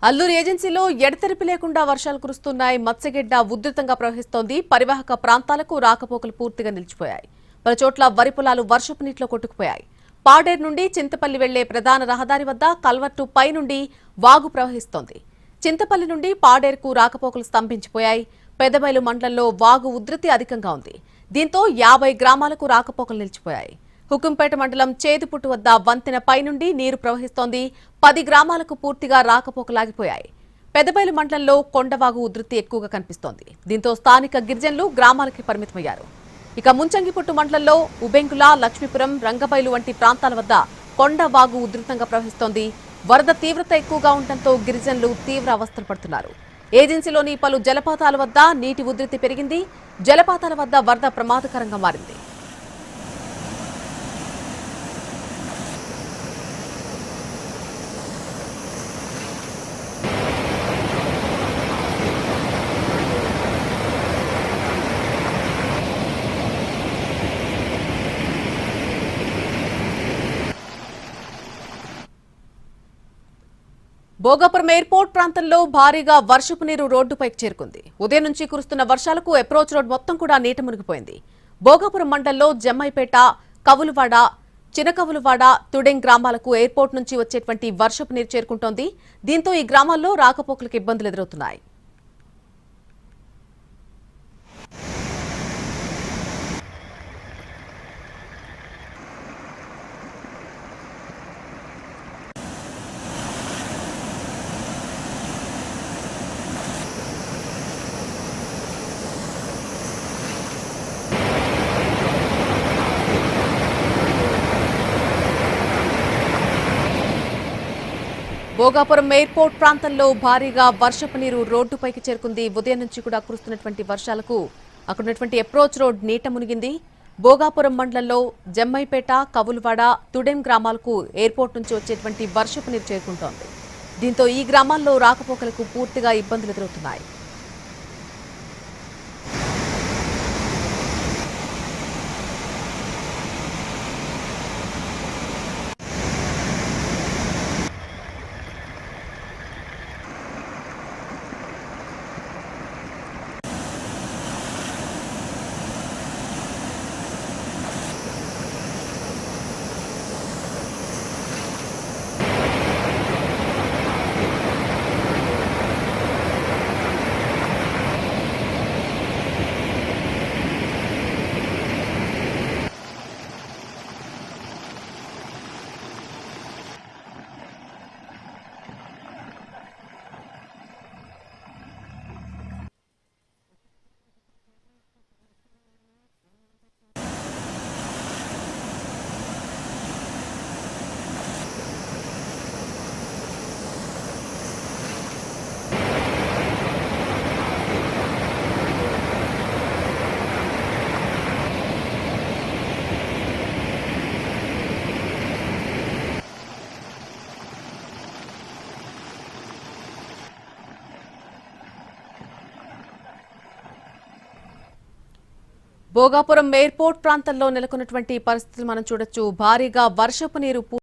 అల్లూరు ఏజెన్సీలో ఎడతెరిపి లేకుండా వర్షాలు కురుస్తున్నాయి. మత్స్యగడ్డ ఉధృతంగా ప్రవహిస్తోంది. పరివాహక ప్రాంతాలకు రాకపోకలు పూర్తిగా నిలిచిపోయాయి. పలు చోట్ల వరి పొలాలు వర్షపు నీటిలో కొట్టుకుపోయాయి. పాడేరు నుండి చింతపల్లి వెళ్లే ప్రధాన రహదారి వద్ద కల్వర్టు పై నుండి వాగు ప్రవహిస్తోంది. చింతపల్లి నుండి పాడేరుకు రాకపోకలు స్తంభించిపోయాయి. పెదబైలు మండలంలో వాగు ఉధృతి అధికంగా ఉంది. దీంతో 50 గ్రామాలకు రాకపోకలు నిలిచిపోయాయి. హుకుంపేట మండలం చేదుపుట్టు వద్ద వంతెన పై నుండి నీరు ప్రవహిస్తోంది. 10 గ్రామాలకు పూర్తిగా రాకపోకలాగిపోయాయి. పెదబైలు మండలంలో కొండవాగు ఉధృతి ఎక్కువగా కనిపిస్తోంది. దీంతో స్థానిక గిరిజనులు గ్రామాలకి పరిమితమయ్యారు. ఇక ముంచంగిపుట్టు మండలంలో ఉబెంకుల, లక్ష్మీపురం, రంగబైలు వంటి ప్రాంతాల వద్ద కొండవాగు ఉధృతంగా ప్రవహిస్తోంది. వరద తీవ్రత ఎక్కువగా ఉండటంతో గిరిజనులు తీవ్ర అవస్థలు పడుతున్నారు. ఏజెన్సీలోని పలు జలపాతాల వద్ద నీటి ఉధృతి పెరిగింది. జలపాతాల వద్ద వరద ప్రమాదకరంగా మారింది. భోగాపురం ఎయిర్పోర్ట్ ప్రాంతంలో భారీగా వర్షపు నీరు రోడ్డుపైకి చేరుకుంది. ఉదయం నుంచి కురుస్తున్న వర్షాలకు అప్రోచ్ రోడ్ మొత్తం కూడా నీట మునిగిపోయింది. భోగాపురం మండలంలో జమ్మైపేట, కవులవాడ, చినకవులవాడ, తుడెం గ్రామాలకు ఎయిర్పోర్ట్ నుంచి వచ్చేటువంటి వర్షపు నీరు చేరుకుంటోంది. దీంతో ఈ గ్రామాల్లో రాకపోకలకు ఇబ్బందులు ఎదురవుతున్నాయి. భోగాపురం ఎయిర్పోర్ట్ ప్రాంతంలో భారీగా వర్షపు నీరు రోడ్డుపైకి చేరుకుంది. ఉదయం నుంచి కూడా కురుస్తున్నటువంటి వర్షాలకు అక్కడ ఉన్నటువంటి అప్రోచ్ రోడ్ నీట మునిగింది. భోగాపురం మండలంలో జమ్మైపేట, కవులవాడ, తుడెం గ్రామాలకు ఎయిర్పోర్ట్ నుంచి వచ్చేటువంటి వర్షపు నీరు చేరుకుంటోంది. దీంతో ఈ గ్రామాల్లో రాకపోకలకు పూర్తిగా ఇబ్బందులు ఎదురవుతున్నాయి. భోగాపురం ఎయిర్పోర్ట్ ప్రాంతంలో నెలకొన్నటువంటి పరిస్థితులు మనం చూడొచ్చు. భారీగా వర్షపు నీరు